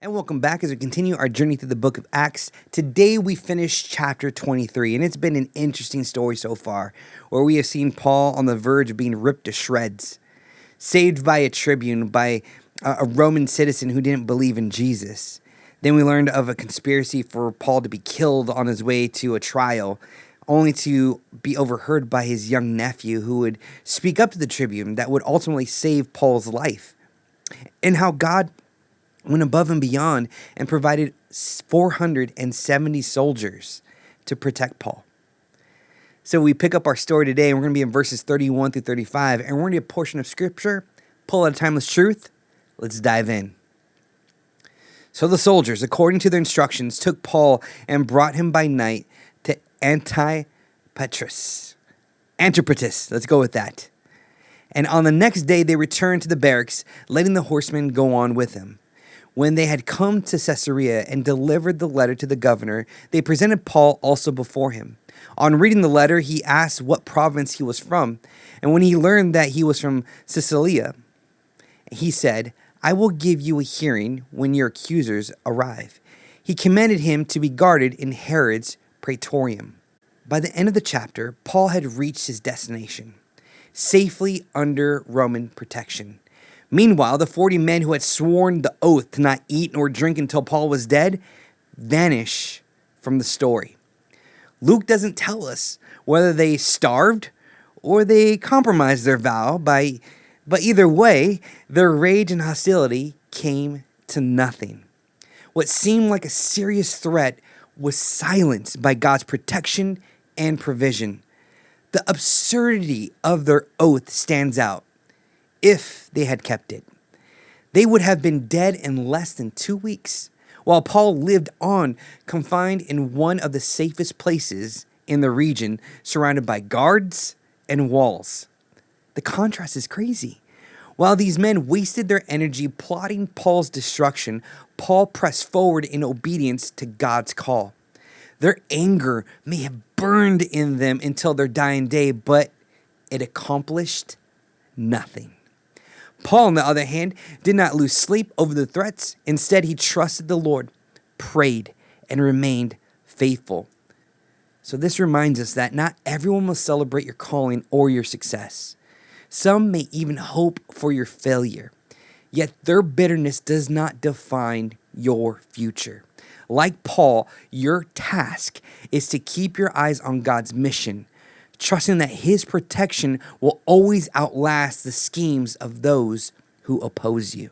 And welcome back as we continue our journey through the book of Acts. Today we finish chapter 23, and it's been an interesting story so far, where we have seen Paul on the verge of being ripped to shreds, saved by a tribune, by a Roman citizen who didn't believe in Jesus. Then we learned of a conspiracy for Paul to be killed on his way to a trial, only to be overheard by his young nephew who would speak up to the tribune that would ultimately save Paul's life. And how God went above and beyond and provided 470 soldiers to protect Paul. So we pick up our story today, and we're going to be in verses 31 through 35, and we're going to get a portion of scripture, pull out a timeless truth. Let's dive in. So the soldiers, according to their instructions, took Paul and brought him by night to Antipatris. Let's go with that. And on the next day they returned to the barracks, letting the horsemen go on with him. When they had come to Caesarea and delivered the letter to the governor, they presented Paul also before him. On reading the letter, he asked what province he was from, and when he learned that he was from Cilicia, he said, "I will give you a hearing when your accusers arrive." He commanded him to be guarded in Herod's praetorium. By the end of the chapter, Paul had reached his destination, safely under Roman protection. Meanwhile, the 40 men who had sworn the oath to not eat nor drink until Paul was dead vanish from the story. Luke doesn't tell us whether they starved or they compromised their vow, but either way, their rage and hostility came to nothing. What seemed like a serious threat was silenced by God's protection and provision. The absurdity of their oath stands out. If they had kept it, they would have been dead in less than 2 weeks, while Paul lived on, confined in one of the safest places in the region, surrounded by guards and walls. The contrast is crazy. While these men wasted their energy plotting Paul's destruction, Paul pressed forward in obedience to God's call. Their anger may have burned in them until their dying day, but it accomplished nothing. Paul, on the other hand, did not lose sleep over the threats. Instead, he trusted the Lord, prayed, and remained faithful. So this reminds us that not everyone will celebrate your calling or your success. Some may even hope for your failure. Yet their bitterness does not define your future. Like Paul, your task is to keep your eyes on God's mission, trusting that his protection will always outlast the schemes of those who oppose you.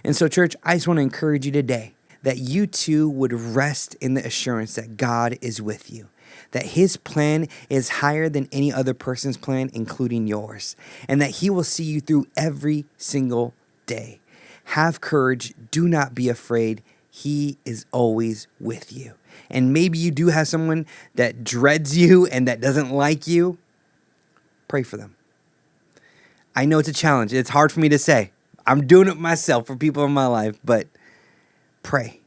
And so, church, I just want to encourage you today that you too would rest in the assurance that God is with you, that his plan is higher than any other person's plan, including yours, and that he will see you through every single day. Have courage. Do not be afraid. He is always with you. And maybe you do have someone that dreads you and that doesn't like you. Pray for them. I know it's a challenge. It's hard for me to say. I'm doing it myself for people in my life, but pray.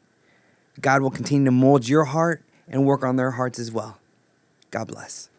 God will continue to mold your heart and work on their hearts as well. God bless.